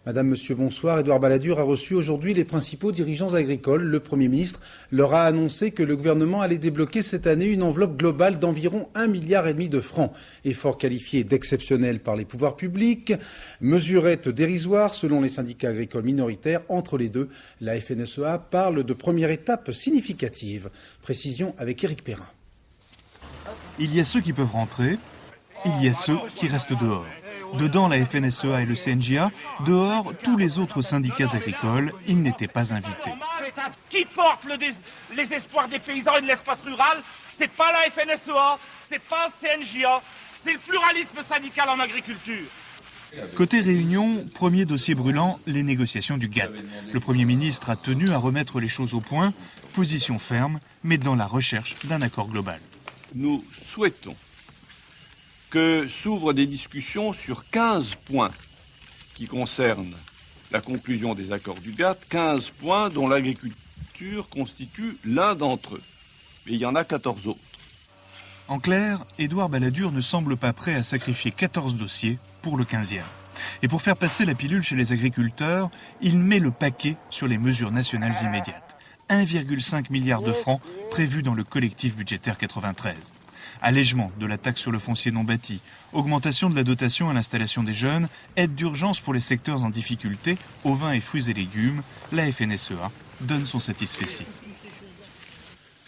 Madame, Monsieur, bonsoir. Édouard Balladur a reçu aujourd'hui les principaux dirigeants agricoles. Le Premier ministre leur a annoncé que le gouvernement allait débloquer cette année une enveloppe globale d'environ 1,5 milliard de francs. Effort qualifié d'exceptionnel par les pouvoirs publics, mesurette dérisoire selon les syndicats agricoles minoritaires. Entre les deux, la FNSEA parle de première étape significative. Précision avec Éric Perrin. Il y a ceux qui peuvent rentrer, il y a ceux qui restent dehors. Dedans, la FNSEA et le CNJA. Dehors, tous les autres syndicats agricoles. Ils n'étaient pas invités. Qui porte les espoirs des paysans et de l'espace rural? C'est pas la FNSEA, c'est pas le CNJA, c'est le pluralisme syndical en agriculture. Côté Réunion, premier dossier brûlant, les négociations du GATT. Le Premier ministre a tenu à remettre les choses au point. Position ferme, mais dans la recherche d'un accord global. Nous souhaitons que s'ouvrent des discussions sur 15 points qui concernent la conclusion des accords du GATT, 15 points dont l'agriculture constitue l'un d'entre eux. Mais il y en a 14 autres. En clair, Édouard Balladur ne semble pas prêt à sacrifier 14 dossiers pour le 15e. Et pour faire passer la pilule chez les agriculteurs, il met le paquet sur les mesures nationales immédiates. 1,5 milliard de francs prévus dans le collectif budgétaire 93. Allègement de la taxe sur le foncier non bâti, augmentation de la dotation à l'installation des jeunes, aide d'urgence pour les secteurs en difficulté, aux vins et fruits et légumes, la FNSEA donne son satisfecit.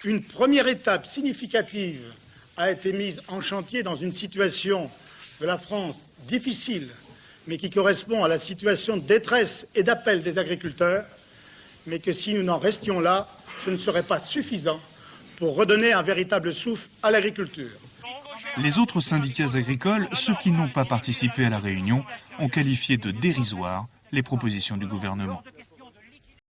Une première étape significative a été mise en chantier dans une situation de la France difficile, mais qui correspond à la situation de détresse et d'appel des agriculteurs, mais que si nous n'en restions là, ce ne serait pas suffisant pour redonner un véritable souffle à l'agriculture. Les autres syndicats agricoles, ceux qui n'ont pas participé à la réunion, ont qualifié de dérisoires les propositions du gouvernement.